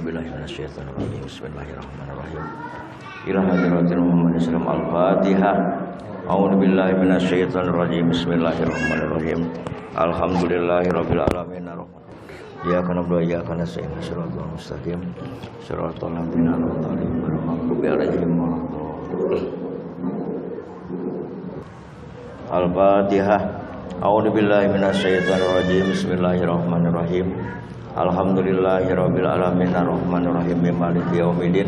billahi minasyaitonir rajim. Bismillahirrahmanirrahim. Ila hadratil Muhammad sallallahu al-Fatihah. A'udzu billahi minasyaitonir rajim. Bismillahirrahmanirrahim. Alhamdulillahirabbil alamin. Iyyaka na'budu wa iyyaka nasta'in. Shiratal mustaqim. Shiratal ladzina an'amta 'alaihim ghairil maghdubi 'alaihim waladdallin. Al-Fatihah. A'udzu billahi minasyaitonir rajim. Bismillahirrahmanirrahim. Alhamdulillahirabbil alamin arrahmanir rahim maliki yaumiddin.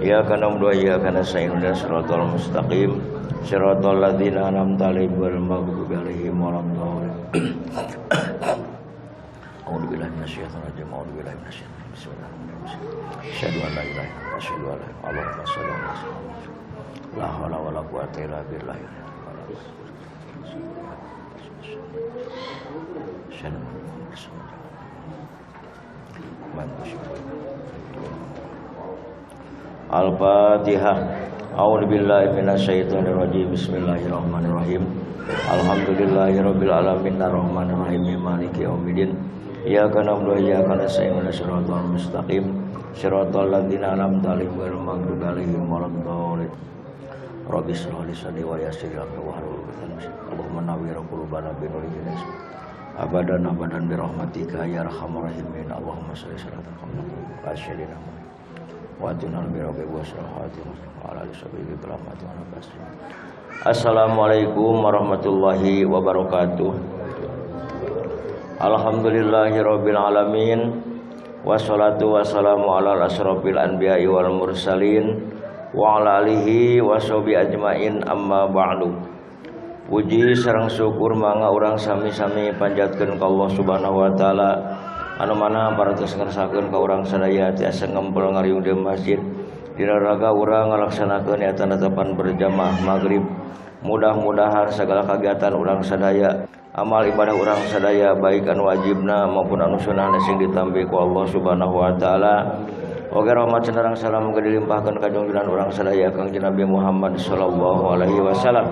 Iyyaka na'budu wa iyyaka nasta'in. Shiratal mustaqim. Shiratal ladzina an'amta 'alaihim ghairil maghdubi 'alaihim waladdallin. A'udzu billahi minasyaitonir rajim. A'udzu billahi minasyaitonir rajim. Bismillahirrahmanirrahim. Asyhadu an la ilaha illallah wa asyhadu anna Muhammadan rasulullah. La haula wala quwwata illa billah. Al-Fatihah. A'udzu billahi minasyaitonir rajim. Bismillahirrahmanirrahim. Alhamdulillahirabbil alamin arrahmanir rahim maliki yaumiddin. Iyyaka na'budu wa iyyaka nasta'in. Shiratal mustaqim. Shiratal ladzina an'amta 'alaihim ghairil maghdubi 'alaihim waladdallin. Rabbi shrah li sadri wa yassir li amri wahlul 'uqdatam min lisani. Allahumma nawwir qulubana bi nuril hidayah. Abadan bi rahmatika ya arhamar rahimin. Allahumma shalli salatan kamilatan wa asyhadina wa tunal bi rabbi wa salahatin wa ala alihi bi rahmatin wa barakatuh. Assalamualaikum warahmatullahi wabarakatuh. Alhamdulillahirabbil alamin. Wassalatu wassalamu ala asyrofil anbiya'i wal mursalin wa ala alihi washabihi ajmain amma ba'du. Puji sareng syukur mangga urang sami-sami panjatkeun ka Allah Subhanahu wa taala anu mana parantos ngersakakeun ka urang sadaya tiasa ngempel ngariung di masjid dina raga urang ngalaksanakeun eta netepan berjamaah maghrib. Mudah-mudahan segala kegiatan urang sadaya, amal ibadah urang sadaya baik anu wajibna maupun anu sunnahna sing ditampi ku Allah Subhanahu wa taala. Oge rahmat cenderang salam dilimpahkeun ka junjungan urang sadaya Kangjeng Nabi Muhammad sallallahu alaihi wasallam.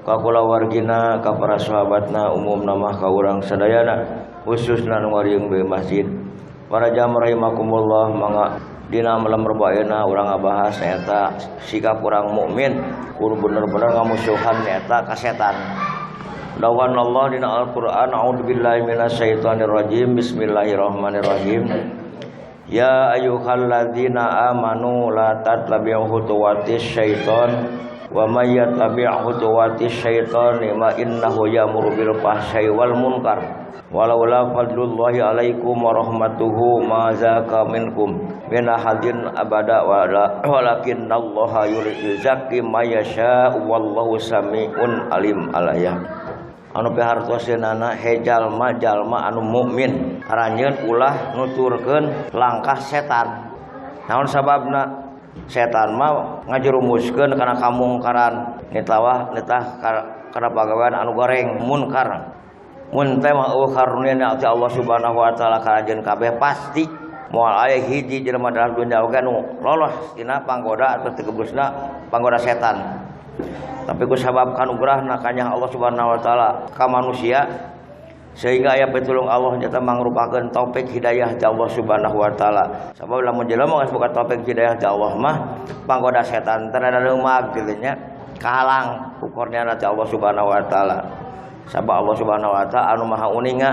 Ka kulawargina, ka para sahabatna, umumna mah ka urang sadayana, khususna nu ngariung di masjid. Para jamaah rahimakumullah, mangga dina malam rebaeuna urang ngabahas eta sikap urang mukmin kudu bener-bener ngamusuhan eta ka setan. Dawan Allah dina Al-Qur'an, a'udzubillahi minasyaitonir rajim. Bismillahirrahmanirrahim. Ya ayyuhalladzina amanu la tattabi'u khutuwatis syaiton wa may yattabi' khutuwatis syaitani ma innahu ya'muru bil fahsya'i wal munkar walaula fadlullahi 'alaikum wa rahmatuhu ma zaka minkum min ahadin abada walakinallaha yuzakki may yasha'u wallahu sami'un alim. Alayah anu pihartoseunana hejalma jalma anu mukmin haranjeun ulah nuturkeun langkah setan. Naon sababna? Setan mah ngajerumuskeun kana kamungkaran nitawah nitah kana pagawean anu goreng munkar. Mun teh mah karunia ti Allah Subhanahu wa taala ka ajeun kabeh pasti moal aya hiji jelema dalam dunya oge anu lolos dina panggoda atau tegebusna panggoda setan. Tapi ku sabab kanugrahna kanya Allah Subhanahu wa taala ka manusia sehingga aya pitulung Allah nyata mangrupakeun taufik hidayah ti Allah Subhanahu wa taala. Sabab lamun jelema geus boga taufik hidayah ti Allah mah panggoda setan teh rada leumag kitu nya kahalang ku kurniana ti Allah Subhanahu wa taala. Sabab Allah Subhanahu wa taala anu maha uninga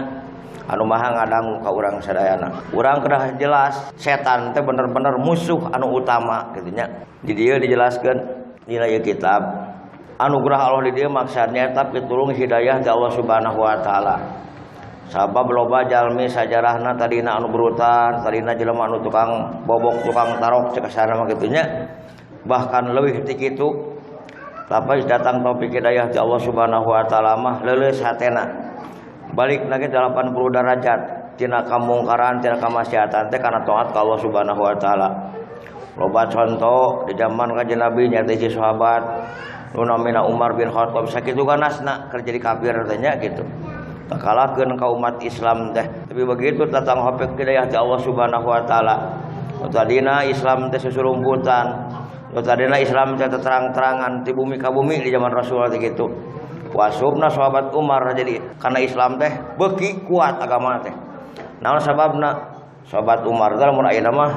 anu maha ngadangu ka urang sadayana. Urang kedah jelas setan teh bener-bener musuh anu utama kitu nya. Di dieu dijelaskeun dina ieu kitab anugerah Allah di dieu maksudnya eta pitulung hidayah ti Allah Subhanahu wa taala. Sabab loba jalmi sajarahna tadina anu berutan, tadina jelema anu tukang bobok, tukang tarok cek kasana mah kitu nya. Bahkan leuwih ti kitu. Lapas datang taufik hidayah ti Allah Subhanahu wa taala mah leuleus hatena. Balik lagi 80 derajat tina kamungkaran, tina kamaksiatan teh kana taat ka Allah Subhanahu wa taala. Loba contoh di zaman Kanjeng Nabi nya teh sahabat nu namina Umar bin Khattab sakitu ganasna keur jadi kafir teh nya kitu. Takalakeun ka umat Islam teh. Tapi begitu datang taufik hidayah ti Allah Subhanahu wa taala. Tadina Islam teh susurumputan. Tadina Islam teh terang-terangan ti bumi ka bumi di zaman Rasulullah teh kitu. Wasubna sahabat Umar jadi karena Islam teh beuki kuat agama teh. Naon sababna? Sahabat Umar teh mun ayeuna mah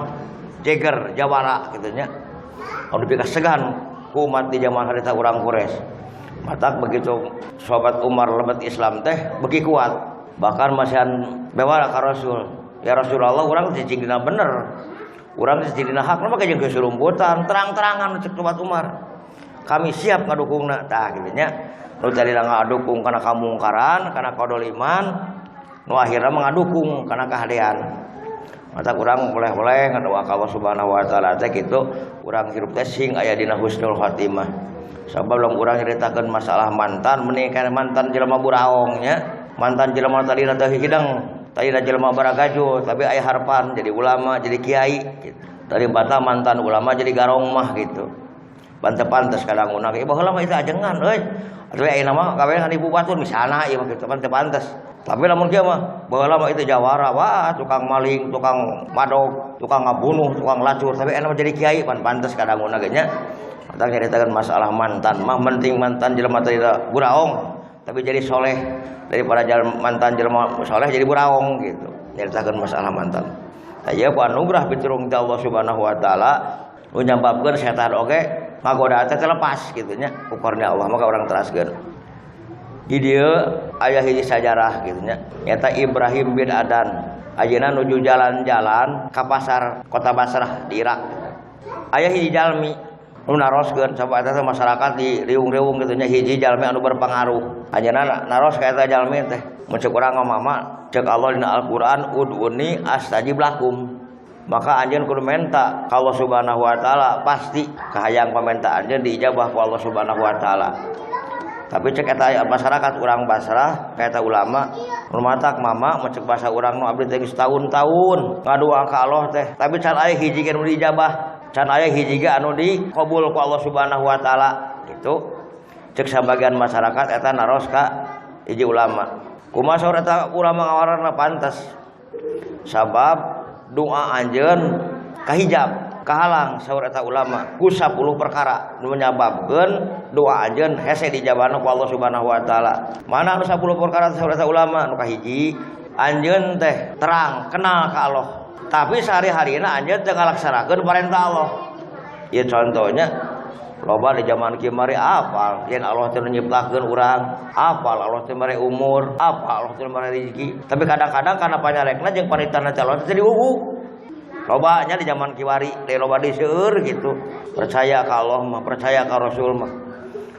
jeger jawara kitu nya. Anu dipika segan ku umat di zaman harita urang Quraisy. Matak begitu sahabat Umar lebet Islam teh beuki kuat. Bahkan masihan bewara ka Rasul. Ya Rasulullah urang cicing dina bener. Urang cicing dina hak mah jeung kesurumputan terang-terangan cek sahabat Umar. Kami siap ngadukungna tah kitu nya. Nu tadi ngadukung kana kamungkaran, kana kadoliman, nu akhirna ngadukung kana kahadean. Mata kurang boleh-boleh ngadoa ka Allah Subhanahu wa taala teh kitu urang hirup teh sing aya dina husnul khatimah. Sabab lamun urang nyaritakeun masalah mantan meni kana mantan jelema buraong nya. Mantan jelema tadi teh hidang, tadi jelema baragajo tapi aya harapan jadi ulama, jadi kiai gitu. Dari bata mantan ulama jadi garong mah gitu. Pantes-pantes kadang unak ieu baheula mah itu ajengan euy. Atuh ayeuna mah kawengan ibu batur misalna ieu mah kitu pantes-pantes. Tapi lamun kieu mah baheula mah itu jawara wah tukang maling, tukang madog, tukang ngabunuh, tukang lacur tapi anu jadi kiai pantes kadang unak nya. Mata nyaritakeun masalah mantan mah penting mantan jelema teh buraong tapi jadi soleh daripada mantan jelema soleh jadi buraong gitu. Nyaritakeun masalah mantan. Aya ku anugerah pitulung Allah Subhanahu wa taala nu nyambabkeun setan oge ngagoda teh lepas kitu nya ku karunia Allah maka urang teraskeun. Di dieu aya hiji sajarah kitu nya nyata Ibrahim bin Adan ayeuna nuju jalan-jalan ka pasar kota Basrah di Irak. Aya hiji jalmi nu naroskeun sabab eta teh masyarakat di riung-riung kitu nya hiji jalmi anu berpengaruh. Ayeuna naros ka eta jalmi teh mun ceuk urang mama cek Allah dina Al-Qur'an ud'uni astajib lakum. Maka anjeun kudu menta ka Allah Subhanahu wa taala pasti kahayang pamenta anjeun diijabah ku Allah Subhanahu wa taala. Tapi cek eta masyarakat urang Basrah ka eta ulama mun matak mama mun cek basa urang nu abdi teh geus taun-taun ngadoa ka Allah teh tapi can aya hiji ge nu diijabah can aya hiji ge anu dikabul ku Allah Subhanahu wa taala gitu. Cek sabagian masyarakat eta naros ka hiji ulama. Kumaha saur eta ulama ngawarna pantes. Sabab doa anjeun kahijab kahalang saur eta ulama ku 10 perkara nu nyababkeun doa anjeun hese dijabahna ku Allah Subhanahu wa taala. Mana anu 10 perkara saur eta ulama nu kahiji anjeun teh terang kenal ka Allah tapi sehari-harina anjeun teu ngalaksanakeun parentah Allah. Ieu contohnya loba di zaman kieu mari apal yen Allah teh nyiptakeun urang, apal Allah teh mari umur, apal Allah teh mari rezeki. Tapi kadang-kadang kana panyalekna jeung panitana calon teh diuhu. Loba nya di zaman kiwari, loba di seueur gitu. Percaya ka Allah mah, percaya ka Rasul mah.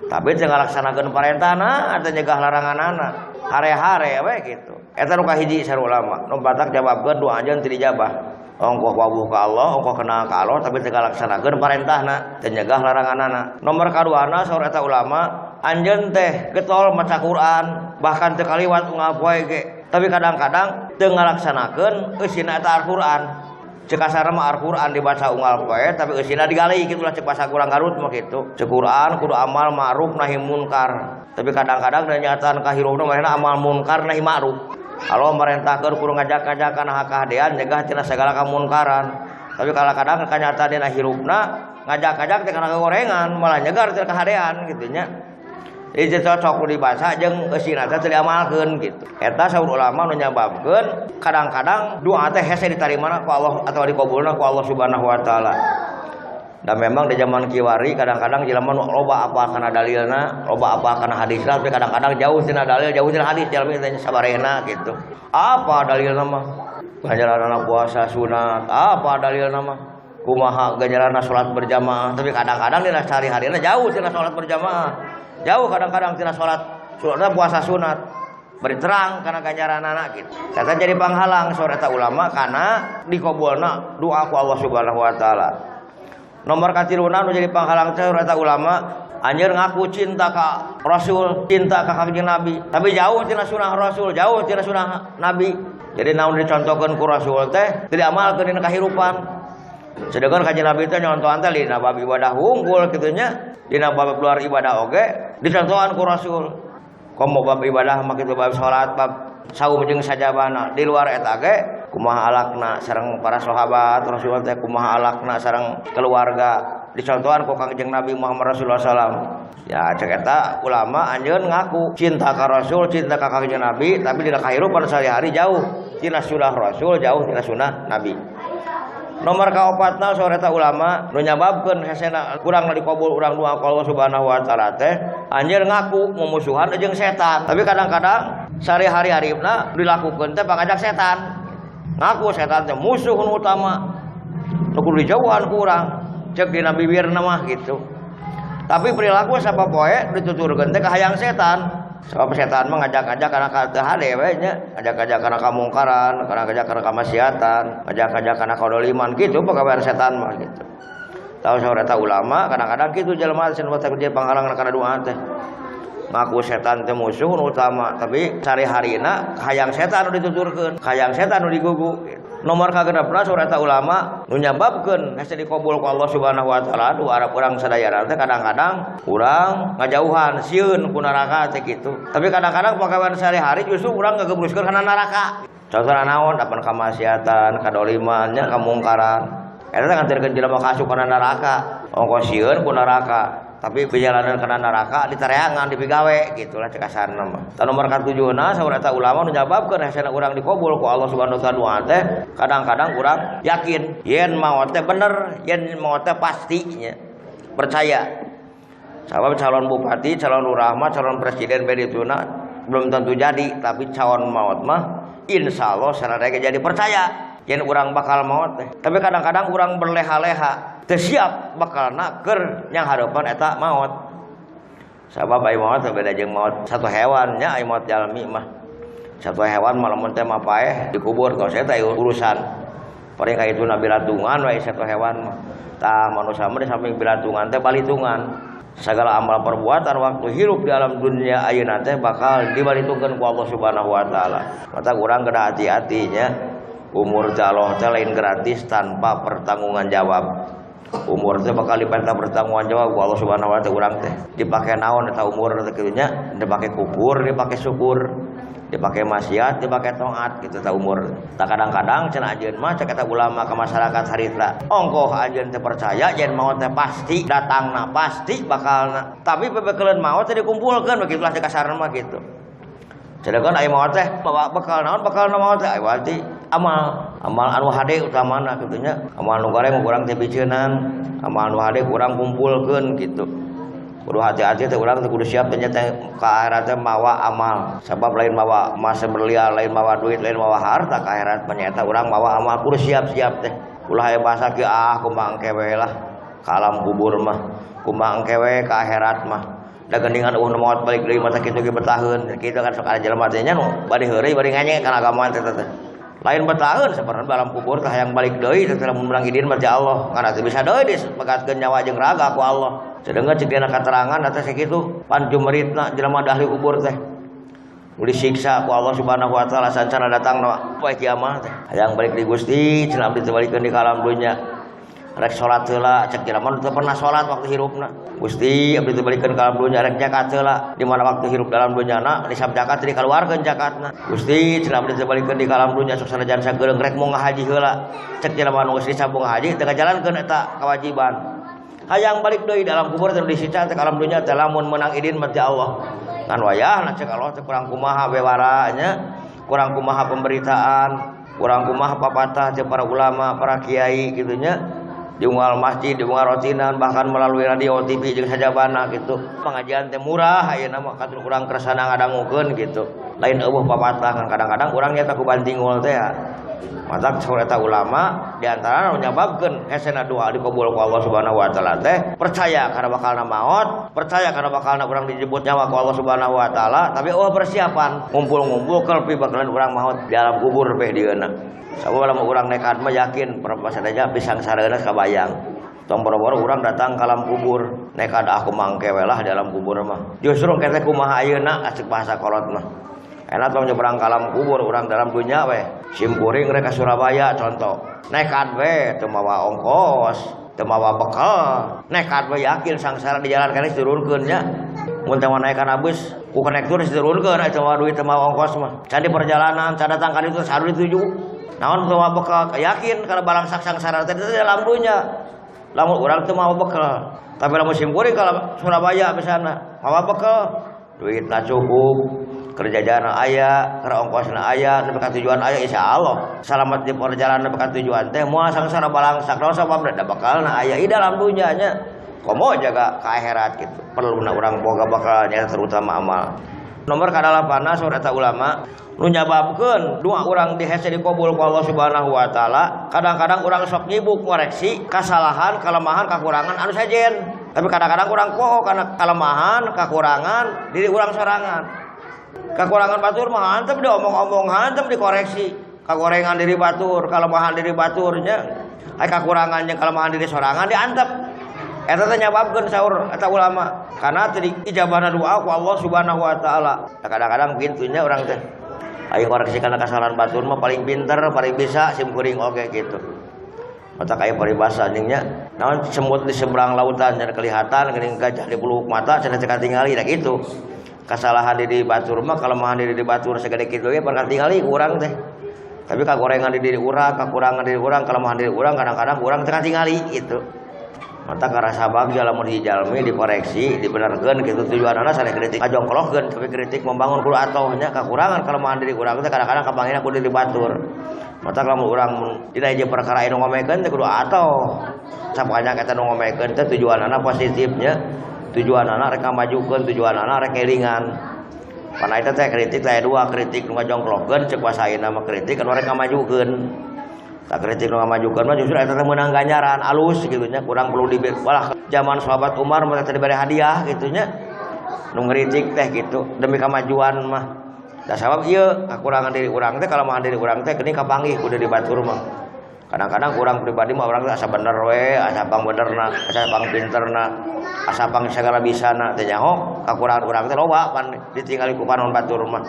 Tapi teu ngalaksanakeun parentahna atau nyegah laranganana. Hare-hare we gitu. Eta nu kahiji sareng ulama. Nu batak jawabkeun doa anjeun teu dijabah. Ongkoh wawuh ka Allah, ongkoh kenal ka Allah tapi teu ngalaksanakeun parentahna, teu nyegah laranganana. Nomor kaduana saur eta ulama, anjeun teh getol maca Quran, bahkan teu kaliwat unggal poe ge. Tapi kadang-kadang teu ngalaksanakeun eusina eta Al-Qur'an. Cek kasarna mah Al-Qur'an dibaca unggal poe tapi eusina digali kitu lah cek basa kurang Garut mah kitu. Cek Quran kudu amal ma'ruf nahi munkar. Tapi kadang-kadang nyataan ka hirupna mah amal munkar nahi ma'ruf. Allah merintahkeun kudu ngajak-ngajak kana kahadean nyegah tina segala kamunkaran. Tapi kadang-kadang kanyataan dina hirupna ngajak-ngajak teh kana gorengan malah nyegar tina kahadean kitu nya. Jadi cocok dibaca jeung eusina teh teu diamalkeun gitu. Eta saur ulama nu nyababkeun kadang-kadang doa teh hese ditarimana ku Allah atau dikabulna ku Allah Subhanahu wa taala. Dan memang di zaman kiwari kadang-kadang jelema nu loba apa kana dalilna, loba apa kana hadisna, tapi kadang-kadang jauh tina dalil, jauh tina hadis, jalmi teh sabarehna gitu. Apa dalilna mah? Ganjaranna puasa sunat. Apa dalilna mah? Kumaha ganjaranna salat berjamaah, tapi kadang-kadang dina sehari-harina jauh tina salat berjamaah. Jauh kadang-kadang tina salat puasa sunat. Beri terang kana ganjaranana gitu. Eta jadi panghalang saur eta ulama kana dikabulna doa ku Allah Subhanahu wa taala. Nomor katiluna nu jadi panghalang teh eta ulama anjeun ngaku cinta ka Rasul, cinta ka Kanjeng Nabi, tapi jauh tina sunah Rasul, jauh tina sunah Nabi. Jadi naon dicontohkeun ku Rasul teh teu diamalkeun dina kahirupan. Sedangkan Kanjeng Nabi teh nyontohan teh dina bab ibadah unggul kitu nya, dina bab luar ibadah oge dicontohan ku Rasul. Komo bab ibadah mah kitu bab salat, bab saum jeung sajabana. Di luar eta ge kumaha alakna sareng para sahabat Rasul teh kumaha alakna sareng keluarga dicontohan ku Kangjeng Nabi Muhammad Rasulullah SAW. Ya cek eta ulama anjeun ngaku cinta ka Rasul, cinta ka Kangjeng Nabi, tapi dina kahirupan sehari-hari jauh tina sunah Rasul, jauh tina sunah Nabi. Nomor kaopatna sore eta ulama nu nyababkeun hesena urang dikabul urang doa ka Allah Subhanahu wa taala teh anjeun ngaku mumusuhan jeung setan, tapi kadang-kadang sehari-hari haripna dilakukeun teh pangajak setan. Ngaku setan teh musuh nu utama nu kudu dijauhan ku urang cek dina bibirna mah gitu, tapi perilaku sapopoe dituturkeun teh ka hayang setan. Sebab setan mah ngajak-ngajak kana ka teu hade we nya, ngajak-ngajak kana kamungkaran, ngajak kana kamaksiatan, ngajak-ngajak kana kadoliman kitu pagawean setan mah gitu. Tahu saur eta ulama kadang-kadang kitu jelema sing wata kerja panghalang kana doa teh. Ngaku setan teh musuh nu utama, tapi sari-harina hayang setan nu dituturkeun, hayang setan nu digugu. Nomor kagenepna saur eta ulama nu nyababkeun hese dikabul ku Allah Subhanahu wa taala doa urang sadayana teh kadang-kadang urang ngajauhan sieun ku neraka teh kitu. Tapi kadang-kadang pagawean sehari-hari justru urang ngagebruskeun kana neraka. Contohna naon? Dapan kamaksiatan, kadoliman, nya kamungkaran. Eta teh ngantirkeun jelema ka asup kana neraka. Ongkos sieun ku neraka. Tapi perjalanan kana neraka ditareangan dipigawe gitulah cek kasarna mah. Ta nomor katujuhna saur eta ulama nu nyababkeun hesena urang dikabul ku Allah Subhanahu wa taala doa teh kadang-kadang urang yakin yen maot teh bener, yen maot teh pasti nya. Percaya. Sabab calon bupati, calon lurah mah, calon presiden bae dituna belum tentu jadi, tapi calon maot mah insyaallah saradaya jadi percaya yen urang bakal maot teh. Tapi kadang-kadang urang berleha-leha teu siap bakalna keur nyang hareupan eta maot. Sabab ai maot beda jeung maot satu hewan nya, ai maot jalmi mah. Satu hewan mah lamun teh mah paeh dikubur kos eta urusan. Paling ka itu bilatungan wae satu hewan mah. Tah manusia mah di samping bilatungan teh balitungan. Segala amal perbuatan waktu hirup di alam dunia ayeuna teh bakal dibalitungkeun ku Allah Subhanahu wa taala. Mata urang kudu hati-hatinya. Umur jaloh teh lain gratis tanpa pertanggungan jawab. Umur teh bakal dipenta pertanggungan jawab ku Allah Subhanahu wa taala urang teh. Dipake naon eta umur teh kitu nya? Dipake kufur, dipake syukur, dipake maksiat, dipake taat gitu ta umur. Tak kadang-kadang cenah anjeun mah cek eta ulama ka masyarakat harita. Ongkoh anjeun teh percaya yen maot teh pasti datangna, pasti bakalna. Tapi bebekeuleun maot teh dikumpulkeun begitulah cek kasarna mah gitu. Cedekeun aya maot teh bawa bekal naon bakalna maot teh aya wati amal anu hade utamana kitu nya. Amal nu goreng urang teh bijeunan, amal nu hade urang kumpulkeun gitu. Kudu hati-hati teh urang teh kudu siap teh ka akhirat teh mawa amal. Sabab lain mawa emas berlian, lain mawa duit, lain mawa harta ka akhirat panyaeta urang mawa amal kudu siap-siap teh. Ulah aya bahasa ki kumaha engke we lah ka alam kubur mah. Kumaha engke we ka akhirat mah. Da gendingan maot balik deui mata kitu ge betaheun. Kitu kan sok ada jelema teh nya nu bade heureuy bade nganyek kana agama teh teh. Lain betaheun sabarna dalam kubur teh hayang balik deui teh lamun urang idin mah Allah. Karena teu bisa deui dipegatkeun nyawa jeung raga ku Allah. Sedengkeun cek dina katerangan eta sakitu pan jumeritna jelema ahli kubur teh. Disiksa ku Allah Subhanahu wa taala sancana datangna poe kiamat teh. Hayang balik di Gusti cenah abdi teu balikeun di alam dunya. Rek salat heula cek jelema teu pernah salat waktu hirupna. Gusti abdi teu balikeun ka alam dunya rek zakat heula. Di mana waktu hirup dalam dunyana nisab zakat teh dikaluarkeun zakatna. Gusti cenah abdi teu balikeun di alam dunya sok sanajan sageureung rek mau ngahaji heula. Cek jelema nu geus disabung ngahaji teu kajalankeun eta kewajiban. Hayang balik deui dalam kubur teh disiksa teh alam dunya teh lamun meunang idin mati Allah. Ngan wayahna cek Allah teh kurang kumaha bewaranya, kurang kumaha pemberitaan, kurang kumaha papatah teh para ulama, para kiai kitu nya. Diunggal masjid, diunggal rotinan, bahkan melalui radio, TV jeung sajabana gitu. Pengajian teh murah ayeuna mah katur urang kersana ngadangukeun gitu. Lain eueuh papatah kan kadang-kadang urang nya tak kubantingul teh ya. Mata saur eta ulama di antara nu nyababkeun hesena doa dikabul ku Allah Subhanahu wa taala teh percaya kana bakalna maot, percaya kana bakalna urang dijemput nyawa ku Allah Subhanahu wa taala, tapi persiapan ngumpul-ngumpul kelpi bakalan urang maot di alam kubur beh dieuna. Sabab lamun urang nekat mah yakin perpasadanya pisang sareuna kabayang. Tong boro-boro urang datang ka alam kubur, nekat aku mangke we lah di alam kubur mah. Justru kete kumaha ayeuna asik bahasa kolot mah. Enak tong nyebrang ka alam kubur urang dalam dunya we. Simkuring rek ka Surabaya contoh. Nekat we teu mawa ongkos, teu mawa bekal. Nekat we yakin sangsara di jalan kana turunkeun nya. Mun teh naekan bus ku konektor turunkeun aya mawa duit teu mawa ongkos mah. Can di perjalanan can datang ka ditu saru dituju. Naon teu mawa bekal yakin kana barang sangsara teh dalam dunya. Lamun urang teu mawa bekal. Tapi lamun simkuring kalau Surabaya misalna mawa bekal, duitna cukup, kerja jana aya, keur ongkosna aya, nepi ka tujuan aya insyaallah. Salamet di perjalanan nepi ka tujuan teh moal sangsara balangsak naon sababna da bekalna aya di dalam dunya nya. Komo jaga ka akhirat kitu. Perluna urang boga bekal nya terutama amal. Nomor kadalapanna saur eta ulama nu nyababkeun dua urang dihese dikabul ku Allah Subhanahu wa taala. Kadang-kadang urang sok nyibuk ngoreksi kasalahan, kelemahan, kekurangan anu sajen. Tapi kadang-kadang urang poho kana kelemahan, kekurangan diri urang sorangan. Kekurangan batur mah hantem diomong-omong, hantem dikoreksi. Kagorengan diri batur, kelemahan diri baturnya, ai kekurangan jeung kelemahan diri sorangan diantep. Eta teh nyababkeun saur eta ulama karena teu ijabahna doa ku Allah Subhanahu wa taala. Kadang-kadang pintunya urang teh aya koreksi kana kasalahan batur mah paling pinter, paling bisa simkuring oge gitu. Mata kaya paribasa anjingnya naon semut di seberang lautan cenah kelihatan geuning gajah di peluk mata cenah teu katingali da kitu. Kasalahan diri batur mah kelemahan diri batur sagede kitu ge pernah tingali urang teh. Tapi kagorengan di diri urang, kekurangan diri urang, kelemahan diri urang kadang-kadang urang teu katingali gitu. Mata karasa bagja lamun dijalmi dikoreksi dibenerkeun kitu tujuanna sare kritik ngajongkolokeun tapi kritik membangun kudu atohnya kekurangan kelemahan diri urang teh kadang-kadang kabangina ku diri batur. Mata lamun urang dina hiji perkara anu ngomekeun teh kudu atoh. Sapanjang eta nu ngomekeun teh tujuanna positifnya, tujuanna rek ngamajukeun, tujuanna rek elingan. Pana eta teh kritik aya dua, kritik nu ngajongkolokeun ceuk wasaina mah kritik anu rek ngamajukeun. Tak kritik nu ngamajukeun mah justru eta teh meunang ganjaran alus kitu nya kurang perlu walah zaman sahabat Umar mah teh dibere hadiah kitu nya nu ngritik teh gitu demi kamajuan mah da sabab ieu kakurangan diri urang teh kalemahan diri urang teh geuning kapanggih ku diri batur mah kadang-kadang urang pribadi mah urang teh asa bener we asa pang benerna asa pang pinterna asa pang sagala bisana teh nyaho kakurangan urang teh loba pan ditinggali ku panon batur mah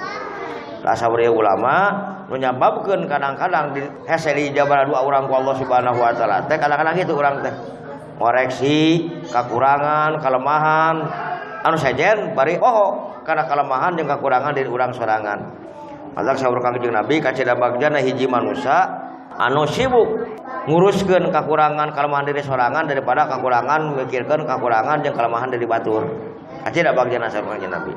asa ulama nu nyababkeun kadang-kadang hese dijabah doa urang ku Allah Subhanahu wa taala teh kadang-kadang kitu urang teh ngoreksi kekurangan kelemahan anu sajen bari poho kana kelemahan jeung kekurangan diri urang sorangan. Maka saur Kangjeng Nabi kacida bagjana hiji manusia anu sibuk nguruskeun kekurangan kelemahan diri sorangan daripada kekurangan mikirkeun kekurangan jeung kelemahan diri batur. Kacida bagjana saur Kangjeng Nabi.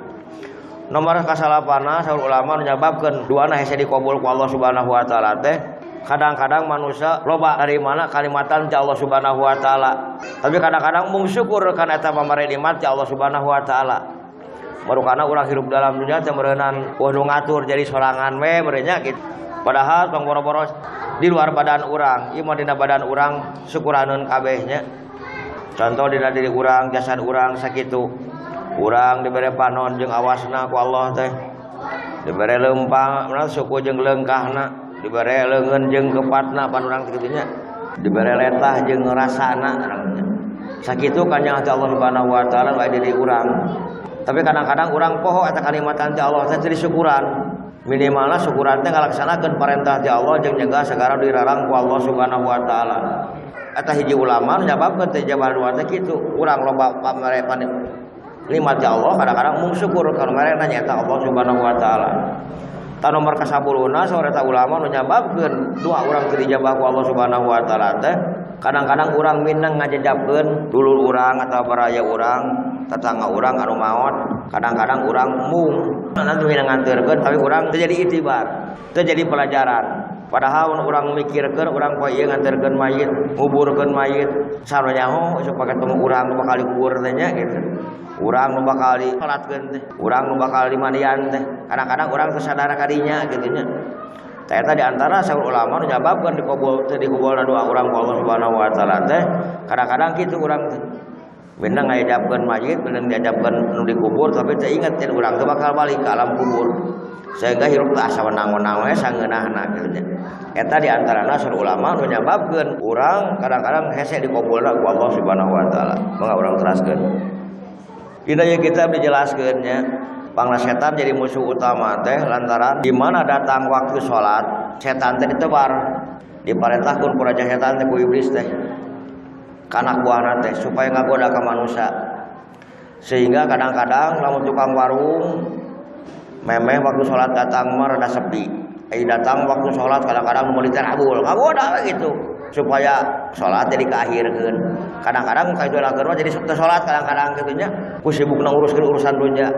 Nomor kasalapana saur ulama nyababkeun duana hese dikabul ku Allah Subhanahu wa taala teh kadang-kadang manusia loba dari mana kalimatan ti Allah Subhanahu wa taala tapi kadang-kadang mung syukur kana eta pamare nikmat ti Allah Subhanahu wa taala marukana urang hirup dalam dunya teh meureunan nu ngatur jadi sorangan we merenya kitu padahal tong boro-boro di luar badan urang ieu mah dina badan urang syukuraneun kabehnya contoh dina diri urang jasad urang sakitu urang dibere panon jeung awasna ku Allah teh dibere leumpang suku jeung leungkahna dibere leungeun jeung kepatna pan urang kitu nya dibere letah jeung rasana sakitu kanjeng Allah Subhanahu wa taala wae diri urang tapi kadang-kadang urang poho eta kalimatan ti Allah teh syukuran minimalna syukuran teh ngalaksanakeun parentah ti Allah jeung nyegah sagala dirarang ku Allah Subhanahu wa taala eta hiji ulama nyababkeun teh jabal doa teh kitu urang loba pamere nikmat Allah kadang-kadang mung syukur kana marena nyaeta Allah Subhanahu wa taala. Ta nomor ka-10na saur eta ulama nu nyababkeun doa urang teu dijabah ku Allah Subhanahu wa taala teh kadang-kadang urang minang ngajajabkeun dulur urang atawa baraya urang, tetangga urang anu maot, kadang-kadang urang mung nanti minang nganteurkeun tapi urang teu jadi itibar, teu jadi pelajaran. Padahal urang mikirkeun urang poe ieu nganteurkeun mayit, nguburkeun mayit, sarua nyaho supaya ketemu urang nu bakal dikubur teh nya gitu. Urang nu bakal disalatkeun teh, urang nu bakal dimandian teh. Kadang-kadang urang teu sadar kadinya kitu nya. Tah eta di antara saur ulama nu nyababkeun dikubulna doa urang ku Allah Subhanahu wa taala teh, kadang-kadang kitu urang teh. Bener ngajabkeun mayit, bener diajabkeun nu dikubur tapi teu inget yen urang teh bakal balik ka alam kubur. Sehingga hirup teh asa wenang-wenang we sangeunahna kitu nya. Eta di antarana saur ulama nu nyababkeun urang kadang-kadang hese dikubulna ku Allah Subhanahu wa taala. Mangga urang teraskeun. Dina ieu kitab dijelaskeunnya pangna setan jadi musuh utama teh lantaran di mana datang waktu salat setan teh ditebar diparentahkeun ku raja setan teh ku iblis teh kana buahna teh supaya ngagoda ka manusia sehingga kadang-kadang lamun tukang warung memeh waktu salat datang mah rada sepi datang waktu salat kadang-kadang nu meuli teh rabul ngagoda gitu supaya salat jadi kahirkeun. Kadang-kadang kaidolakeun jadi teu salat kadang-kadang kitu nya ku sibukna nguruskeun urusan dunya.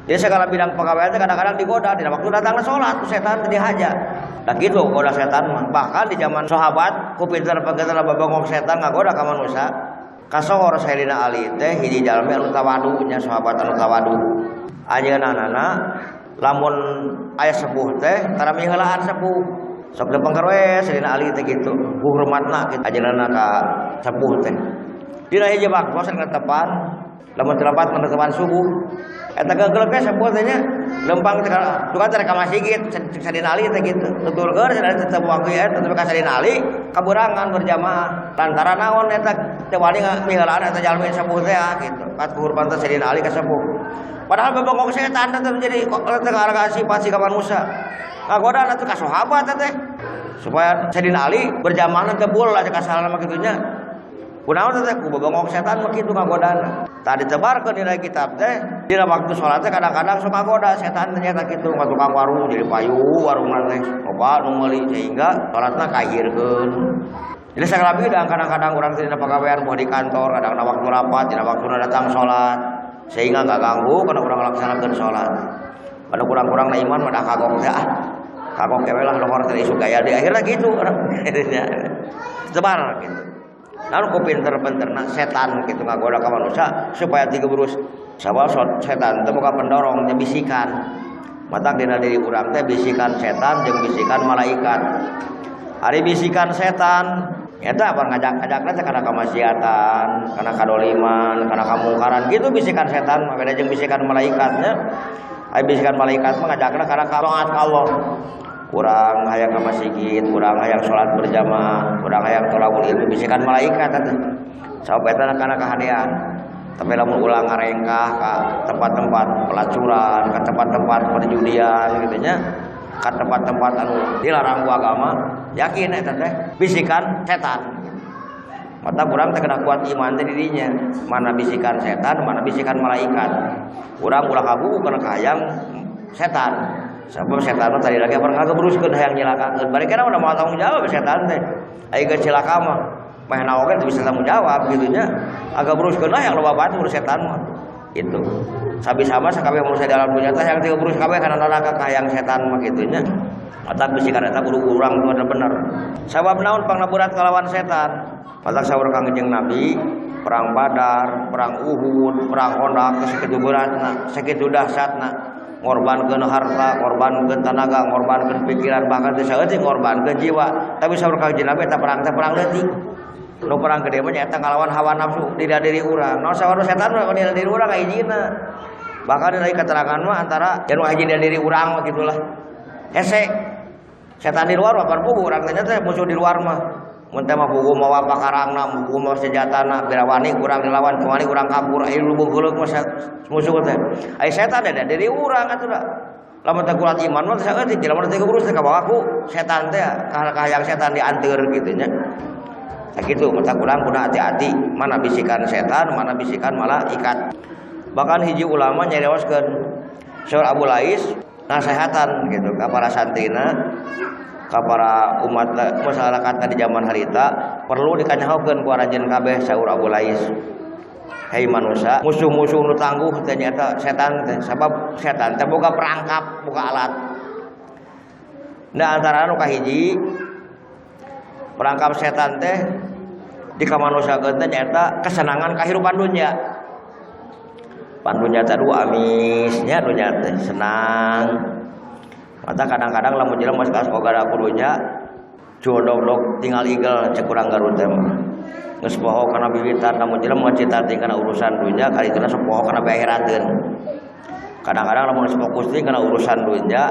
Jadi segala bidang pegawaian kadang-kadang digoda dina waktu datangna salat ku setan teu dihaja. Da kitu goda setan mah. Bahkan di zaman sahabat ku pinter-pinter babangong setan ngagoda ka manusia. Kasohor Sayyidina Ali teh hiji jalmi anu tawadu nya sahabat anu tawadu. Ayeunana lamun aya sepuh teh tara miheulaan sepuh. Sok depengker we Sayyidina Ali teh kitu. Ku hormatna kitu ajeunana ka sepuh teh. Dina hiji waktu sering tepan lamun terapat menetepan subuh. Eta gegelek we sepuh teh nya lempang teh tukang teh ka masjid Sayyidina Ali teh kitu. Tutulkeun Sayyidina Ali teh waktu eta teh ka Sayyidina Ali kaburangan berjamaah. Lantaran naon eta teu wani miheulaan eta jalmi sepuh teh kitu. Kat hormat Sayyidina Ali ka sepuh. Padahal bebongkong setan teh menjadi teu ngaragasi pasti ka manusia. Ngagoda atuh ka sahabat teh supaya Sayyidina Ali berjamaah teh bul aja kasalahan mah kitu nya. Kunaon teh ku bebongkong setan mah kitu ngagodana. Tah ditebarkeun dina kitab teh dina waktu salat teh kadang-kadang sok ngagoda setan teh nya kitu ka tukang warung jadi payu warungna teh loba nu meuli sehingga salatna kahirkeun. Jadi sagala bidang kadang-kadang urang teh dina pagawean moh di kantor kadang-kadang waktu rapat dina waktuna datang salat sehingga enggak ganggu kana urang ngalaksanakeun salat. Pada kurang-kurang iman mah dah kagok teh kagok we lah lohor teh isu gaya di akhirnya gitu sebar gitu. Lalu ku pinter-pinterna setan gitu ngagoda ka manusia supaya digebrus sabab setan teh boga pendorong nya bisikan. Matak dina diri urang teh bisikan setan jeung bisikan malaikat. Ari bisikan setan eta apa ngajak-ngajakna teh kana kamaksiatan, kana kadoliman, kana kamungkaran gitu bisikan setan mah beda jeung bisikan malaikatnya. Ai bisikan malaikat mah ngajakna kana taat ka Allah. Urang hayang ka masjid, urang hayang salat berjamaah, urang hayang thalabul ilmu bisikan malaikat atuh. Sabab eta kana kahadean. Tapi lamun ulang ngarengkah ka tempat-tempat pelacuran, ka tempat-tempat perjudian kitu nya, ka tempat-tempat anu dilarang ku agama, yakin eta teh bisikan setan. Mata urang teh kena kuat iman teh dirinya, mana bisikan setan, mana bisikan malaikat. Urang ulah kabuku kana kahayang setan. Sabab setan tadi lagi pernah ngagebruskeun hayang nyilakakeun. Bari kana udah mau tanggung jawab setan teh. Aya geus cilaka mah. Mah naoge teu bisa tanggung jawab kitu nya. Agabruskeun hayang loba batur setan mah. Itu. Sabi-sama sakabeh manusia dalam dunya teh hayang digebrus kabeh kana neraka kahayang setan mah kitu nya. Matak bisikan eta kudu urang bener-bener. Sabab naon pangnaburat kalawan setan? Matak saur Kangjeng Nabi perang Badar, perang Uhud, perang Khandaq sakitu beratna, sakitu dahsyatna. Ngorbankeun harta, ngorbankeun tenaga, ngorbankeun pikiran, bahkan teu saeutik ngorbankeun jiwa. Tapi saur Kangjeng Nabi eta perang teh perang leutik. Nu perang gede mah nyaeta ngalawan hawa nafsu di diri urang. Naon saur setan mah di diri urang hijina. Bahkan dari keterangan mah antara anu hiji di diri urang mah gitulah. Hese. Setan di luar apa puguh urang teh musuh di luar mah. Mun teh mah puguh mawa pakarangna, puguh mawa senjatana, bela wani urang dilawan, kemari urang kabur, aya lubuk geuleuh mah musuh teh. Aya setan ada diri urang atuh da. Lamun teh kuat iman mah teh saeutik, lamun teh keburus teh kabawa ku setan teh kahayang setan dianteur kitu nya. Sakitu mata urang kudu hati-hati, mana bisikan setan, mana bisikan malaikat. Bahkan hiji ulama nyarioskeun Syekh Abu Lais nasehatan gitu ka para santrina, ka para umat masyarakat di zaman harita perlu dikanyahokeun ku aranjeun kabeh saur Abu Lais. Hei manusia, musuh-musuh nu tangguh teh nyaeta setan teh. Sabab setan teh boga perangkap, boga alat. Nah antara anu kahiji perangkap setan teh di kamanusiakeun teh nyaeta kesenangan kahirupan dunya. Pandunya teh amisnya dunya teh senang. Mata kadang-kadang lamun jelema geus kasoga kudunya jodoh tinggal igel cek urang Garut teh mah. Geus poho kana bibitan lamun jelema cita tinggal urusan dunya kali teh sok poho kana akhiratkeun. Kadang-kadang lamun fokus teh kana urusan dunya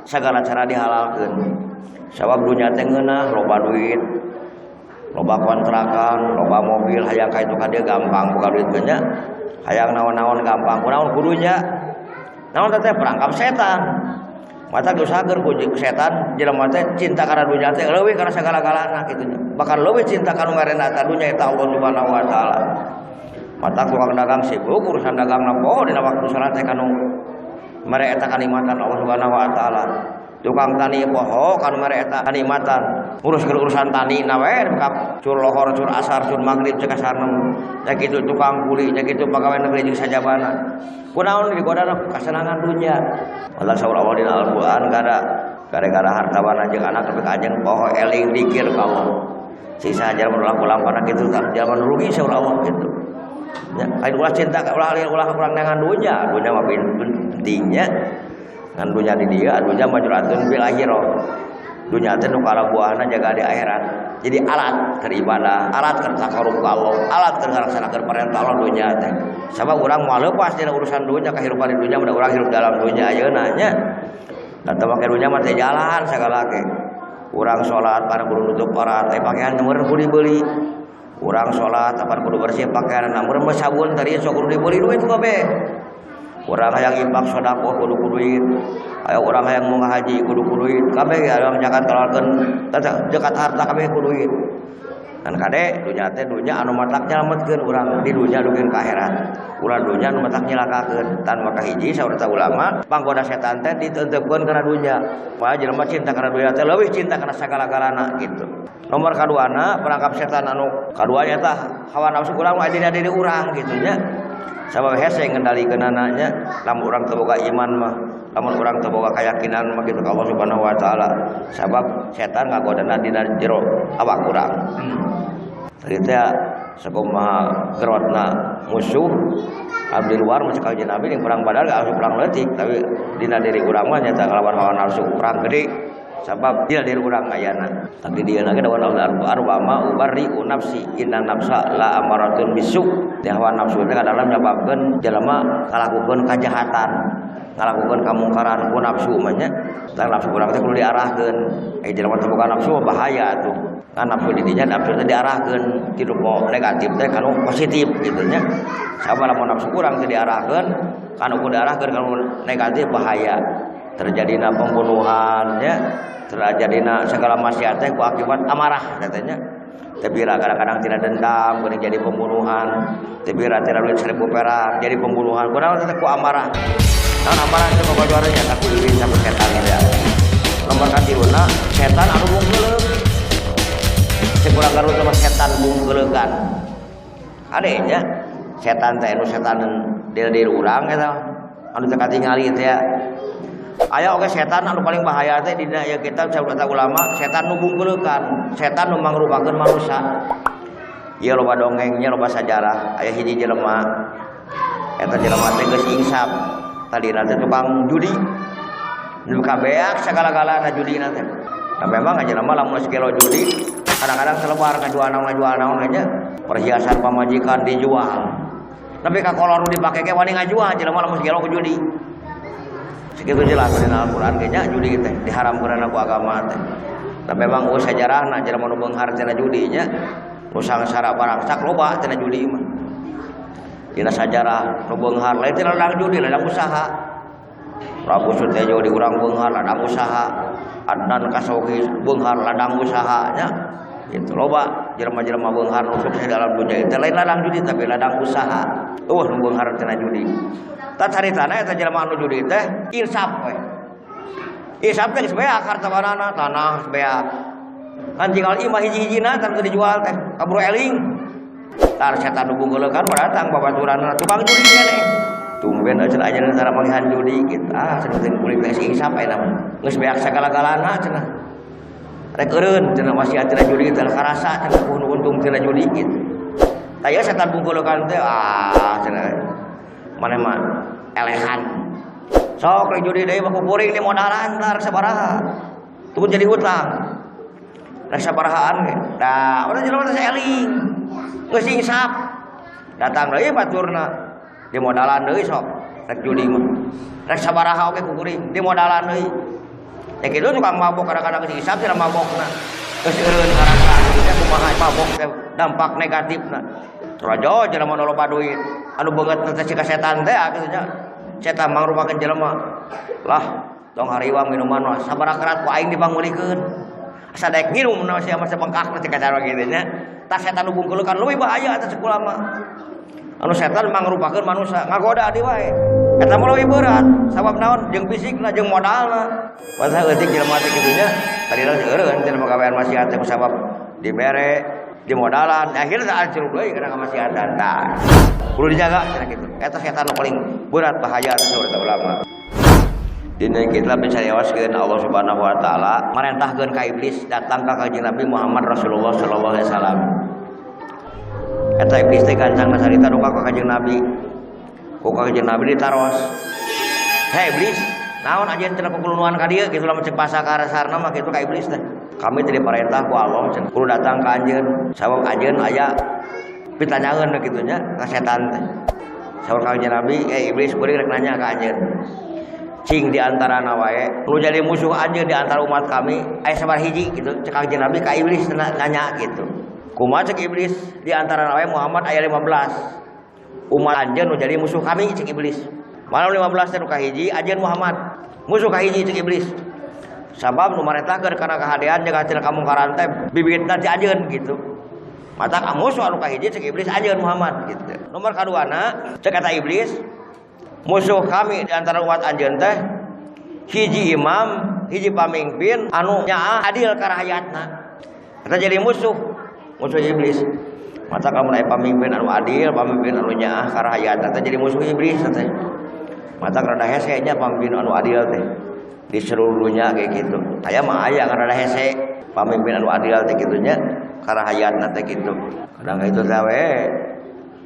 sagala cara dihalalkeun. Sabab dunya teh ngeunah loba duit, loba kontrakan, loba mobil hayang ka itu ka dieu gampang buka duit teh nya. Hayang naon-naon gampang, kunaon kudunya. Naon teh perangkap setan. Mata diusahakeun ku setan jelema teh cinta kana dunya teh leuwih kana sagala-galana kitu nya. Bahkan leuwih cinta kana ngarenna ta dunya eta Allah Subhanahu wa taala. Mata tukang dagang sibuk urusan dagangna poho dina waktu salat teh kanu mere eta kanikmatan Allah Subhanahu wa taala. Tukang tani poho kanu mere eta kanikmatan. urusan tani na we cur lohor cur asar cur magrib cek kasarna nya kitu tukang kuli nya kitu pagawe negeri jeung sajabana kunaon digodana kasenangan dunya Allah saur awal dina Al-Qur'an gara-gara hartawan jeung anak tapi kajeng poho eling dikir ka Allah sisa jalan lampana kitu zaman rugi saur Allah kitu nya lain ulah cinta ulah kurang dengan dunya mah pentingnya ngan dunya di dieu dunya majratun bil akhirah dunya teh nu kala buahna jaga di akhirat jadi alat keur ibadah alat keur takarub ka Allah alat keur ngalaksanakeun perintah Allah dunya teh sabab urang moal leupas dina urusan dunya kahirupan di dunya udah urang hirup dalam dunya ayeuna nya da teu make dunya mah teh jalan sagala ge urang salat para kudu nutup aurat teh pakaian nomor kudu dibeli urang salat apa kudu bersih pakaian nomor mah sabun tadi sok kudu dibeli duit kabeh urang hayang infak sedekah kudu duit aya urang hayang mau ngahaji kudu duit kabeh aya zakat keluarkeun zakat harta kabeh kudu duit kan kade dunya teh dunya anu matak nyelametkeun urang di dunya dugieun ka akhirat urang dunya anu matak nyelakakeun tan maka hiji saurata ulama panggoda setan teh ditenteupkeun kana dunya pa jelema cinta kana dunya teh leuwih cinta kana sagala-galana gitu nomor kaduana perangkap setan anu kaduanya tah hawa nafsu urang aya dina diri urang gitu nya sabab hese ngendalikeun anaknya lamun urang teu boga iman mah lamun urang teu boga keyakinan mah kitu ka Allah Subhanahu wa taala sabab setan ngagodana dina jero awak urang tadi teh sakumaha gerotna musuh abdi luar masih kajian Nabi yang perang badar gak harus perang leutik tapi dina diri urang mah nyata ngalawan hawa nafsu perang gede sabab dina diri urang ayana tapi dia lagi dawan Al-Qur'an wa ma ubarri'u nafsi inna nafsa la amaratun bisu hawa nafsu teh kadang nyababkeun jelema ngalakukeun kajahatan ngalakukeun kamungkaran ku nafsu mah nya tah nafsu urang teh kudu diarahkeun jelema teh boga nafsu bahaya tuh kan nafsu di dinya nafsu teh diarahkeun ti rupa negatif teh kanu positif kitu nya sabab lamun nafsu urang teh diarahkeun kanu kudu diarahkeun kanu negatif bahaya terjadina pembunuhan ya terjadina segala maksiat teh ku akibat amarah katanya tebira kadang-kadang tidak dendam kemudian jadi pembunuhan tebira tidak duit 1000 perak jadi pembunuhan kunaon teh ku amarah naon amarah teh bogojorannya aku irin sampai setan ya nomor katiuna setan anu bungkeuleuk sekurang garut sama setan bungkeuleukan adenya setan teh anu setan diri urang eta anu teu katingali teh ya aya oge setan anu paling bahaya teh dina aya kitab kata ulama setan nu bungkeuleukan setan nu mangrupakeun manusia ieu loba dongengnya loba sajarah aya hiji jelema eta jelema teh geus insap tadina teh tukang judi nu kabeak sagala-galana judina teh nah memang jelema lamun sakilo judi kadang-kadang selebar ngajual-naon aja perhiasan pamajikan dijual tapi ka kolor nu dipake ge wani ngajual jelema lamun sakilo ku judi segitu jelas dina Al-Qur'an ge nya judi teh diharamkeun ku agama teh tapi memang sajarahna jelema nu beunghar tina judi nya nu sangsara barangsak loba tina judi mah dina sajarah nu beunghar lain tina ladang judi ladang usaha Prabu Sutejo di urang beunghar ladang usaha Adnan Kasogi beunghar ladang usahanya itu loba jelema-jelema beunghar nu sukses dalam dunia itu lain ladang judi tapi ladang usaha nu beunghar tina judi tah caritana eta jelema anu judi teh insaf we insaf teh sebeak hartawanana tanah sebeak kan tinggal imah hiji-hijina tan dijual teh kaburu eling tar setan nu bungkeuleukan datang babaturanna tukang judi keneh tumben aja ajaran cara panggihan judi gitu sebutin kulit si insaf aya mah geus beak sagala-galana cenah rek eureun cenah masih tina judi teh karasa cenah untung tina judi gitu tah ieu setan bungkeuleukan teh cenah mana mah elehan sok rek judi deui mah kuring di modalan tar sabaraha tuh jadi hutang rek sabarahaan ge da urang jelema teh eling geus insaf datang deui baturna di modalan deui sok rek judi mah rek sabaraha oge kuring di modalan deui ya kitu tukang mabok kadang-kadang geus insaf cenah mabokna geus eureun karasa teh kumaha mabok teh dampak negatifna rajo jelema nu loba duit anu beungeut teh cika setan teh kitu nya setan mangrupakeun jelema lah tong hariwang minuman mah sabaraha kerat ku aing dipanggulikeun asa daek nginum na sia mah sabengkak cika cara kitu nya tah setan nu bungkeuleukan leuwih bahaya eta sekolah mah anu setan mangrupakeun manusia ngagoda di wae eta mah leuwih berat sabab naon jeung fisikna jeung modalna padahal eutik jelema teh kitu nya tadi lah eureun cenah pagawean maksiat teh sabab dibere di modalan akhirnya tak hancur deui karena kemaksiatan. Tah kudu dijaga cenah kitu. Eta setan nu paling berat bahaya teh saur ulama. Dina kita mencarioskeun Allah Subhanahu wa taala marentahkeun ka iblis datang ka Kanjeng Nabi Muhammad Rasulullah sallallahu alaihi wasallam. Eta iblis teh gancangna sarita nu ka Kanjeng Nabi. Ku Kanjeng Nabi ditaros. Hei iblis, naon ajeun cenah kukulunuan ka dieu kitu lamun cek basa karasarna mah kitu ka iblis teh. Kami teh diparentah ku Allah cenah kudu datang ka anjeun sabab anjeun aya pitanyaeun kitu nya ka setan teh. Sabab Kanjeng Nabi, iblis beuring rek nanya ka anjeun. Cing di antara wae nu jadi musuh anjeun di antara umat kami aya sabar hiji gitu cek Kanjeng Nabi ka iblis nanya gitu kumaha cek iblis di antara wae Muhammad aya 15 umat anjeun nu jadi musuh kami cek iblis malam 15 teh nu ka hiji anjeun Muhammad musuh ka hiji cek iblis sabab nu marentahkeun kana kahadean jeung hasil kamungkaran teh bibitna ti anjeun gitu mata musuh anu ka hiji cek iblis anjeun Muhammad gitu nomor kaduana cek kata iblis musuh kami di antara umat anjeun teh hiji imam, hiji pamimpin anu nyaah adil ka rakyatna. Eta jadi musuh iblis. Mata kamu aya pamimpin anu adil, pamimpin anu nyaah ka rakyatna teh jadi musuh iblis teh. Mata rada hese nya pamimpin anu adil teh. Di seluruh dunya kayak gitu. Aya mah aya rada hese pamimpin anu adil teh kitu nya ka rakyatna teh kitu. Kadang itu teh we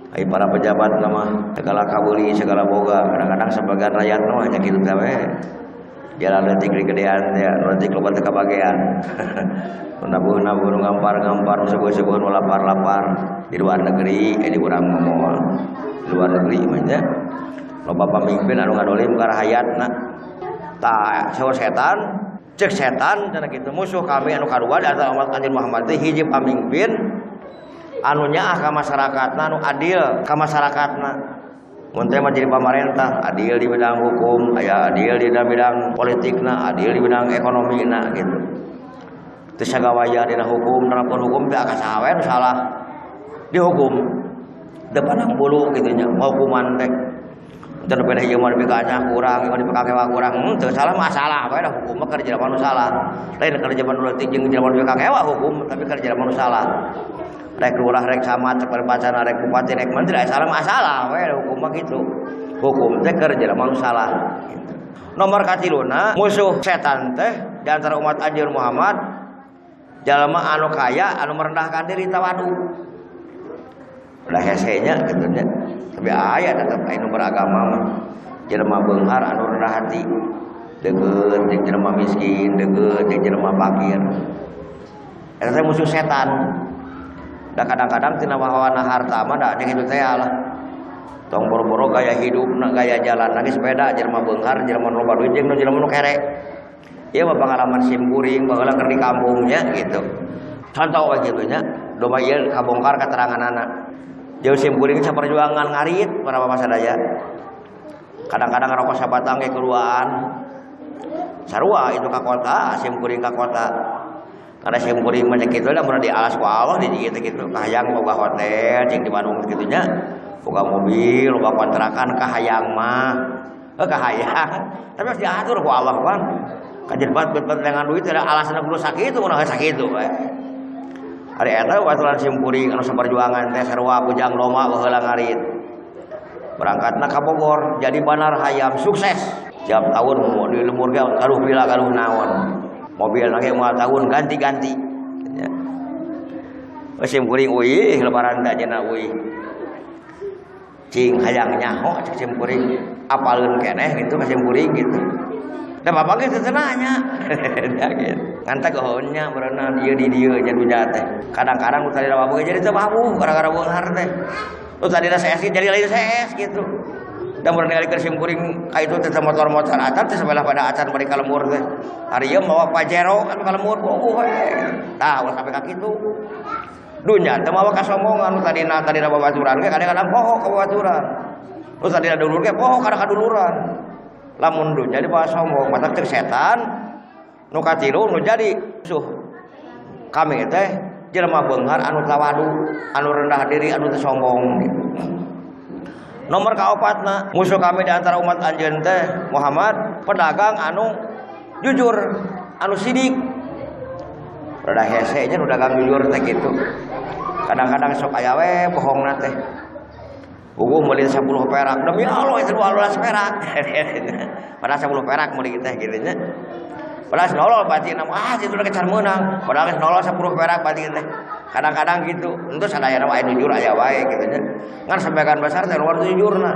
ai para pejabat nama segala kabuli segala boga kadang-kadang sebagian rakyat mah hanya kitu teh we jalan leutik gedean ya leutik loba teu kabagean nabuh-nabuh ngampar-ngampar sebuah-sebuah lapar-lapar di luar negeri di urang ngomong di luar negeri mah nya loba pamimpin anu ngadolim ka rakyatna tah saur setan cek setan cenah kitu musuh kami anu kadua di antara umat Kanjeng Muhammad teh hiji pamimpin anu nyaah ka masyarakatna anu adil ka masyarakatna mun teh mah jadi pamarentah adil di bidang hukum aya adil di bidang politikna adil di bidang ekonomina gitu teu sagawaya dina hukum nerapkeun hukum teh aka saha salah dihukum teu pandang bulu kitu nya hukuman teh teu beda ieu mah dipikanya kurang ieu mah dipikakewa kurang teu salah mah salah bae dah hukum mah kerja manu salah lain kerja manu leutik jeung jelema dipikakewa hukum tapi kerja manu salah rek lurah rek camat cek perbacana rek bupati rek menteri salah masalah we hukum mah kitu hukum teh keur jelema nu salah gitu. Nomor katiluna musuh setan teh di antara umat anjeun Muhammad jalma anu kaya anu merendahkan diri tawadu udah hese nya kitu nya tapi aya tetep anu beragama mah jelema beunghar anu rendah hati deukeut jeung jelema miskin deukeut jeung jelema fakir eta teh musuh setan. Da kadang-kadang tina wahawana harta mah da jeung kitu teh lah. Tong boro-boro gaya hidupna, gaya jalan lagi sepeda jelema beunghar, jelema loba duit jeung jelema nu kere. Ieu mah pengalaman simkuring baheula keur di kampung nya gitu. Contoh we kitu nya, domba ieu kabongkar kateranganana. Jauh simkuring saperjuangan ngarit para bapak sadaya. Kadang-kadang rokok sabatang ge keluaan. Sarua itu ka kota, simkuring ka kota. Karena simkuring mah kitu lah mun di alas ku Allah di kitu kitu kahayang boga hotel jeung di Bandung kitu nya boga mobil boga kontrakan kahayang mah kahayang tapi harus diatur ku Allah kan kajebat bet dengan duit ada alasna kudu sakitu mun sakitu we ari eta waturan simkuring anu saperjuangan teh sarua bujang loma baheula ngarit berangkatna ka Bogor jadi banar hayam sukses tiap tahun mau di lembur ge karuh pila karuh naon mobil lagi mau tahun ganti-ganti ya. Simkuring euy lebaran da cenah euy. Cing hayang nyaho cek simkuring apaleun keneh gitu ka simkuring gitu. Da bapak ge teu nanya. Da gitu. Nganta gahonya berenang dieu di dieu nya duja teh. Kadang-kadang nu tadi bapak jadi teu babu gara-gara beunghar teh. Nu tadi CS jadi lain CS gitu. Dan mun ningali keur simkuring ka itu teh motor-motor acan teh sabelah pada acan bari ka lembur teh. Ari ieu mawa Pajero kan ka lembur bogoh we. Tah ulah sampai ka kitu. Dunya teh mawa kasombongan nu tadina babaturan ge kadang-kadang poho ka babaturan. Nu tadina dulur ge poho kada kaduluran. Lamun dunya dibawa sombong mata teh setan nu katilu nu jadi musuh. Kami teh jelema beunghar anu tawadu, anu rendah diri, anu teu sombong gitu. Nomor kaopatna musuh kami di antara umat anjeun teh Muhammad pedagang anu jujur anu sidik rada hese nya nu dagang jujur teh kitu. Kadang-kadang sok aya we bohongna teh. Uguh meuli 10 perak, demi Allah itu 12 perak. Padahal 10 perak meuli teh kitu nya. Padahal nolol batin itu udah kecar menang. Padahal nolol 10 perak batin teh. Kadang-kadang gitu. Entu sadayana wae jujur aya wae kitu nya. Ngan sebagian besar teh luar jujurna.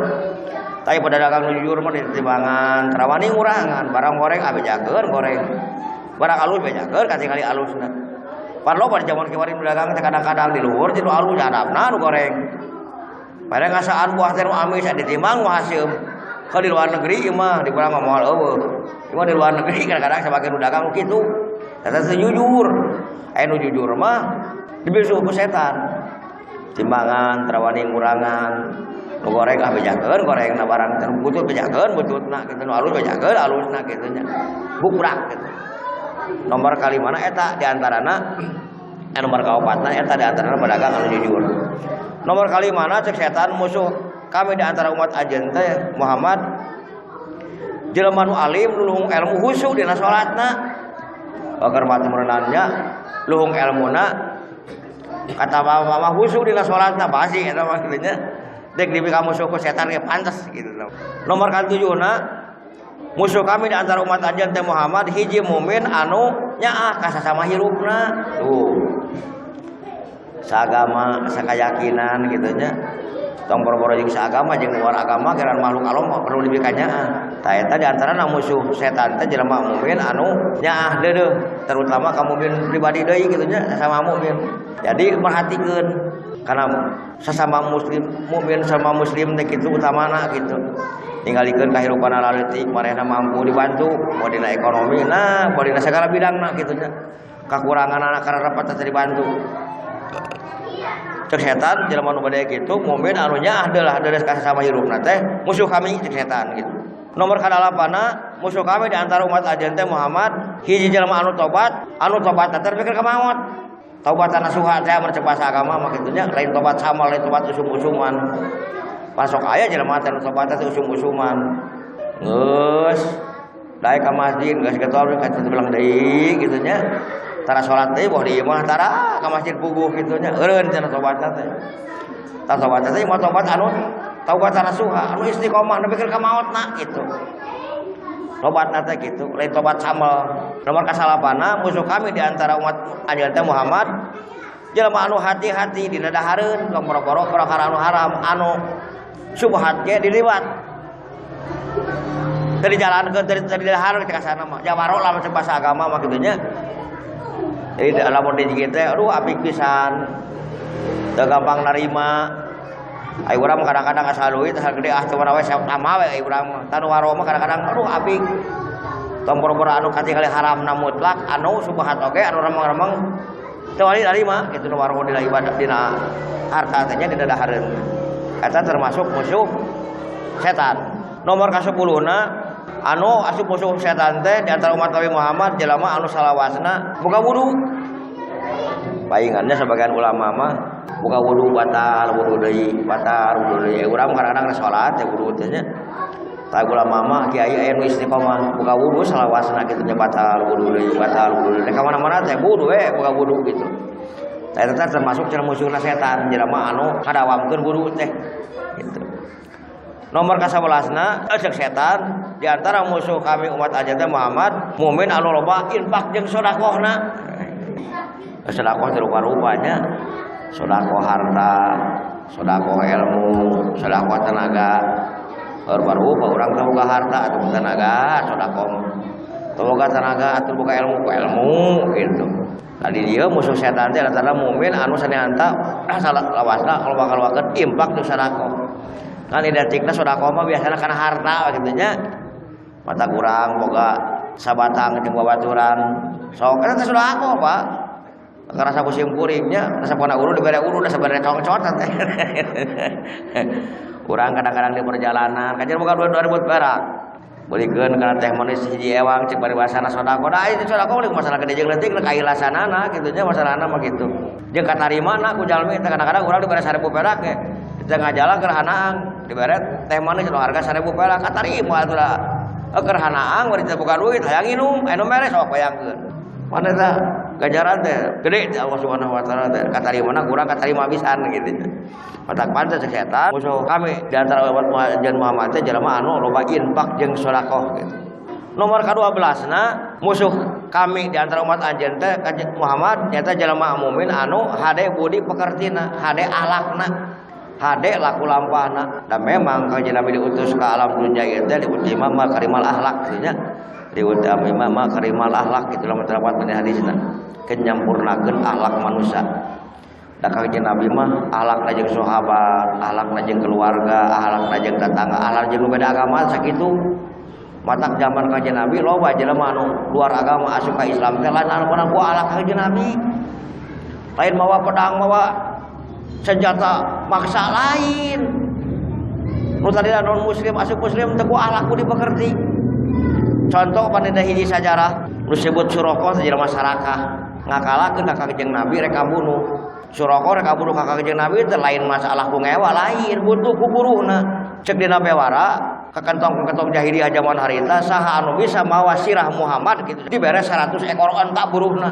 Tapi pada dagang jujur mah ditimbangan terawani ngurangan, barang goreng abejakeun goreng. Barang alus bejakeun katingali alusna. Parlo pada zaman kiwari dagang teh kadang-kadang di luhur ti nu alus hadapna nu goreng. Pada ngasaan buah teh nu amis ditimbang nu haseum. Kalau di luar negeri ieu mah dikurang moal eueuh. Ieu di luar negeri kadang-kadang sabagian dagang kitu. Eta teh jujur. Nu jujur mah dibisu ku setan. Timbangan terawani ngurangan. Nu goreng bejakeun gorengna barang teh butut bejakeun bututna kitu nu alus bejakeun alusna kitu nya. Bukrak kitu. Nomor kalimana eta di antarana nomor kaopatna eta di antarana pedagang anu jujur. Nomor kalimana cek setan musuh kami di antara umat ajeun teh Muhammad jelema nu alim luhung ilmu khusyuk dina salatna. Agar mati merenannya luhung ilmuna kata mama khusyuk dina salatna pasti eta mah kitu nya. Dek dibi ka musuh ku setan ge pantes gitu. Nomor ka-7na musuh kami di antara umat ajeun teh Muhammad hiji mukmin anu nyaah ka sasama hirupna. Tuh. Saagama, sakayakinan kitu nya. Tong boro-boro jeung saagama jeung luar agama keran makhluk Allah perlu lebih ka nyaah. Tah eta di antarana musuh setan teh jelema mukmin anu nyaah deudeuh, terutama ka mukmin pribadi deui kitu nya sesama mukmin. Jadi perhatikeun karena sesama muslim mukmin sama muslim teh kitu utamana gitu. Tinggalikeun kahirupan leutik marehna mampu dibantu mau dina ekonomi nah mau dina segala bidangna kitu nya. Kakurangan anak karerepat teh dibantu. Cek setan jelema nu bade kitu mukmin anu nyaah deulah deres ka sesama hirupna teh musuh kami cek setan gitu. Nomor kadalapana musuh kami di antara umat ajeun teh Muhammad hiji jelema anu tobat teh pikir ka maot. Taubat nasuha teh mercepas agama mah kitu nya lain tobat samal lain tobat usum-usuman. Pasok aya jelema teh tobat teh usum-usuman. Geus daek ka masjid geus getol ka bilang deui kitu nya. Tara salat teh boh di imah tara ka masjid puguh kitu nya. Eureun cenah tobat teh. Tah tobat teh mah tobat anu taubat nasuha anu istiqomah nepi ka maotna kitu. Tobat nate gitu, lain tobat samal. Nomor kasalapana musuh kami di antara umat ajeun teh Muhammad jelema anu hati-hati dina dahareun tong boro-boro perkara anu haram anu subhat ge diliwat. Dari jalan ke dari dahareun ka sana mah jawaro lamun bahasa agama mah kitu nya. Jadi lamun di kitu teh aduh apik pisan. Teu gampang narima. Ai urang kadang-kadang asal duit asal gede teu we sama we ai urang mah. Tanu waro mah kadang-kadang aduh abing. Tong boro-boro anu katingali haramna mutlak anu subhat oge anu remeng-remeng teu wali narima kitu nu waro dina ibadah dina harta teh nya dina dahareun. Eta termasuk musuh setan. Nomor ka-10na anu asup musuh setan teh di antara umat Nabi Muhammad jelema anu salawasna boga wudu. Paingannya sebagian ulama mah buka wudu batal wudu deui urang kadang-kadang salat teh wudu teh nya tah ulama mah kiai aya nu istiqomah buka wudu salawasna kitu nya batal wudu deui ka mana-mana teh wudu buka wudu gitu. Tah eta termasuk cenah musuhna setan jelema anu kadawamkeun wudu teh gitu. Nomor ka-11na cek setan di antara musuh kami umat ajeun teh Muhammad mukmin anu loba infak jeung sedekahna. Sedekah rupa-rupanya sedekah harta, sedekah ilmu, sedekah tenaga. Rupa-rupa urang teh boga harta atuh tenaga, sedekah. Teu boga tenaga atuh boga ilmu gitu. Tadi dia musuh setan teh antara mukmin anu saneanta salawasna kalau bakal wakeun infak jeung sedekah. Kan identikna sedekah mah biasana kana harta kitu nya. Mata kurang boga sabatang jeung babaturan. Sok eta teh sedekah, Pak. Karena musim kuringnya, rasa pona uru dibere uru, rasa bere congcot teh. Urang kadang-kadang di perjalanan, kajian bukan 2000 perak. Bolikeun kana teh manis hiji ewang cek paribasana sodako. Da itu sodako ulah masalah gede jeung leutik kailasanana kitu nya masalahna mah kitu. Jeung katarimana ku jalmi teh kadang-kadang urang dibere 1000 perak ge. Di tengah jalan keur hanaang dibere teh manis nu harga 1000 perak katarima atuh da. Keur hanaang bari teh boga duit hayang nginum, anu mere sok bayangkeun. Mana tah ganjaran teh gede Allah Subhanahu wa taala teh katarima kurang katarima pisan gitu. Matak pantes setan musuh kami di antara umat Muhammad teh jelema anu loba infak jeung sedekah gitu. Nomor ka-12 musuh kami di antara umat anjeun teh Muhammad nyata jelema mukmin anu hade budi pekertina, hade alakna, hade laku lampahna. Dan memang kanjeng Nabi diutus ke alam dunia ieu teh diutimah makarimal akhlak nya. Diutamah makarimal akhlak itu lamun terdapat di hadisna. Kenyampurnakeun akhlak manusia. Da kanjeng Nabi mah akhlakna jeung sahabat, akhlakna jeung keluarga, akhlakna jeung tetangga, akhlak jeung beda agama sakitu. Matak zaman kanjeng Nabi loba jelema anu luar agama asup ka Islam teh lain anu ku akhlak kanjeng Nabi. Lain mawa pedang, mawa senjata maksa lain. Nu tadi non muslim asup muslim teu ku akhlakku dipekerti. Contoh panida hiji sajarah nu disebut Suraqah teh jelema masyarakat ngakalakeun ka kanjeng Nabi rek kabunuh. Suraqah rek kabunuh ka kanjeng Nabi teh lain masalah ku ngewa lain butuh ku buruhna. Cek dina bewara ka kantong-kantong jahiliyah zaman harita saha anu bisa mawa sirah Muhammad gitu diberes 100 ekor onta buruhna.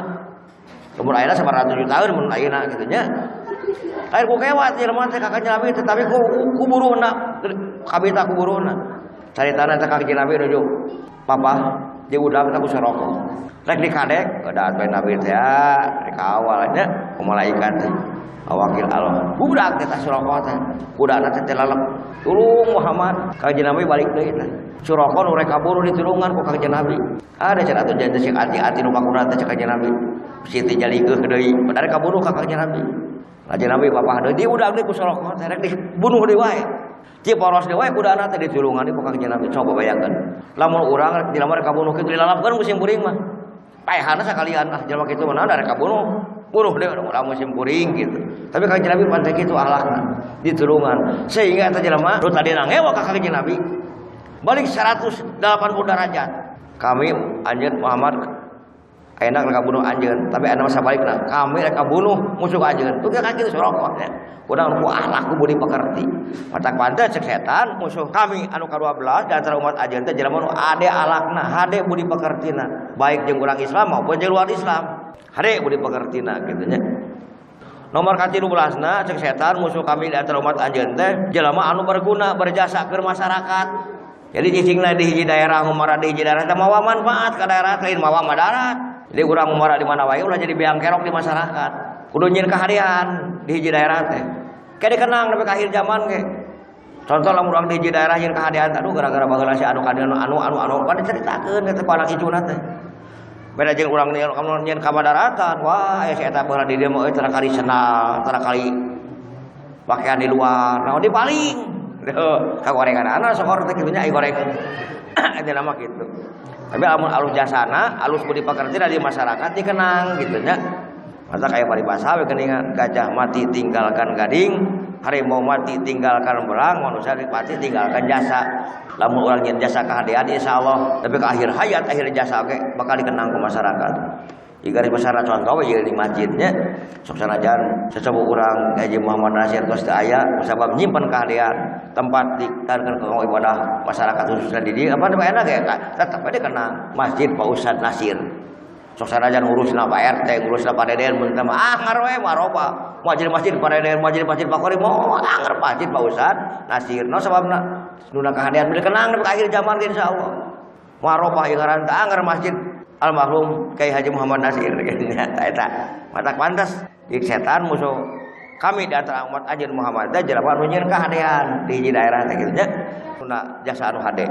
Kemun ayeuna 900 juta tahun mun ayeuna kitu nya. Lain ku ngewa jelema teh ka kanjeng Nabi tetapi ku buruhna kabita ku buruhna. Caritana teh kanjeng Nabi nuju papa diudang ku Suraqah. Rek dikadek kedaat bae Nabi teh dikawal nya ku malaikat teh. Wakil Allah. Budak teh Suraqah teh. Budakna teh lalep tulung Muhammad. Kanjeng Nabi balik deui teh. Suraqah nu rek kaburu ditulungan ku kanjeng Nabi. Ada cenah atuh janji sing ati-ati nu pakuna teh kanjeng Nabi. Siti jalikeun deui. Padahal kaburu ka kanjeng Nabi. Kanjeng Nabi papah deui diudag deui ku Suraqah teh rek dibunuh deui wae. Ci poros deui wae budakna teh ditulungan ku kanjeng Nabi. Coba bayangkeun. Lamun urang jelema rek kabunuh kitu dilalapkeun musim kuring mah. Paehana sakalian ah jelema kitu mah rek kabunuh. Bunuh deui urang musim kuring gitu. Tapi kanjeng Nabi panteh kitu akhlakna ditulungan sehingga eta jelema nu tadi ngewa ka kanjeng Nabi balik 180 derajat. Kami anjeun Muhammad ayeuna rek kabunuh anjeun tapi anu masa balikna kami rek kabunuh musuh anjeun. Tuh ka kitu Suraqah teh. Urang ku akhlak ku budi pekerti. Matak panteh cek setan musuh kami anu ka-12 di antara umat anjeun teh jelema nu ade akhlakna, hade budi pekertina baik jeung urang Islam maupun jeung luar Islam. Hade budi pekertina kitu nya. Nomor ka-13 cek setan musuh kami di antara umat anjeun teh jelema anu berguna berjasa keur masyarakat. Jadi cicingna di hiji daerah umara di hiji daerah teh mawa manfaat ka daerah lain mawa madarat. Jadi urang umara di mana wae ulah jadi beang kerok di masyarakat. Kudu nyieun kahadian di hiji daerah teh. Kade kenang nepi ka akhir zaman ge. Contoh lamun urang di hiji daerah nyieun kahadian aduh gara-gara baheula si anu kahadian anu kan diceritakeun eta ku anak icuna teh. Beda jeung urang nyieun ka madaratan, wah aya si eta baheula di dieu mah euy tara kali senal, tara kali pakaian di luar. Naon dipaling. Kagorenganana sokor teh kitu nya ai goreng. Eta nama kitu. Tapi lamun alus jasana, alus budi pekerti di masyarakat dikenang kitu nya. Masa kayak paribasa we geuningan gajah mati tinggalkan gading, harimau mati tinggalkan berang, manusia mati tinggalkan jasa. Lamun urang nyeun jasa kahadean insyaallah, tapi ke akhir hayat akhir jasa ge bakal dikenang ku masyarakat. Jika di masyarakat contoh we di masjidnya sok sanajan sesepuh urang Haji Muhammad Nasir tos teu aya sabab nyimpen kahadean tempat dikarenakeun kanggo ibadah masyarakat khususna di dieu apa enak ge tetep we dikenang Masjid Pak Ustad Nasir. Sok sanajan ngurusna Pak RT, ngurusna Pak Deden mun teh anggar we maroba. Masjid Pak Deden, masjid Pak Kori moh anggar masjid Pak Ustad Nasir. No sababna nuna kahadean dikenang di akhir zaman insyaallah. Maroba ngaran teh anggar masjid almarhum Kyai Haji Muhammad Nasir eta matak pantas jeung setan musuh kami di antara umat anjeun Muhammad teh jelema nu nyieun kahadean di hiji daerah teh kitu nya tuna jasa anu hade.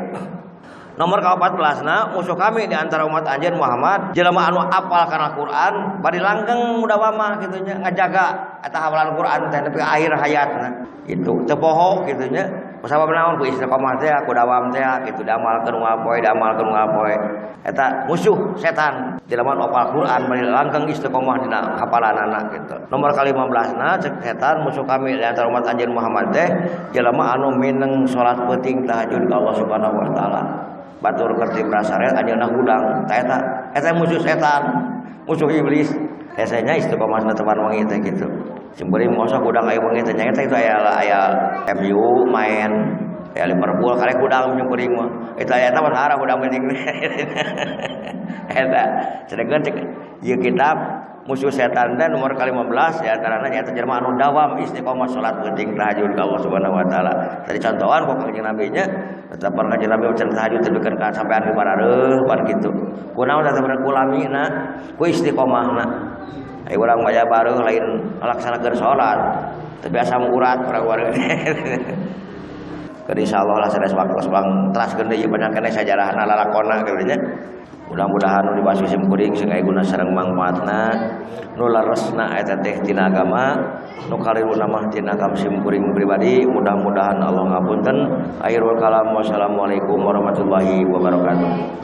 Nomor ka-14 musuh kami di antara umat anjeun Muhammad jelema anu apal kana Quran bari langgeng muda mama kitu nya ngajaga eta hafalan Quran teh nepi akhir hayatna gitu teu poho kitu nya sabab naon ku istiqomah teh ku dawam teh kitu damalkeun ngapoe eta musuh setan jelema anu apal Quran bari langgeng istiqomah dina hafalanana gitu. Nomor ka-15 cek setan musuh kami di antara umat anjeun Muhammad teh jelema anu mineng salat penting tahajud ka Allah Subhanahu wa taala. Batur kerti prasaret ajeuna hudang eta musuh setan musuh iblis biasanya istiqomahna teman wengi teh kitu simbeuring mosok hudang aya wengi teh nya eta itu aya MU main aya Liverpool karek hudang nyumpeuring mah eta mah arah hudang penting eta sedengkeun cek ieu kitab musuh setan dan nomor ke-15 di antaranya nyaeta jelema anu dawam istiqomah salat geuting tahajud ka Allah Subhanahu wa taala. Tadi contohan ku kanjeng Nabi nya tetep kanjeng Nabi maca tahajud tebikeun ka sampean di parareuh bar kitu. Kunaon teh bener kulamina ku istiqomahna. Ai urang baca bareuh lain laksanakeun salat tapi asa urat urang-urang. Keur insyaallah lah sanes waktu bang teraskeun deui banyak keneh sajarahna lalakonna kitu nya. Mudah-mudahan nu dibahas sim kuring sing aya guna sareng mangfaatna nu laresna eta teh tina agama nu kaliruna mah tina kam sim kuring pribadi mudah-mudahan Allah ngapunten akhirul kalam wassalamualaikum warahmatullahi wabarakatuh.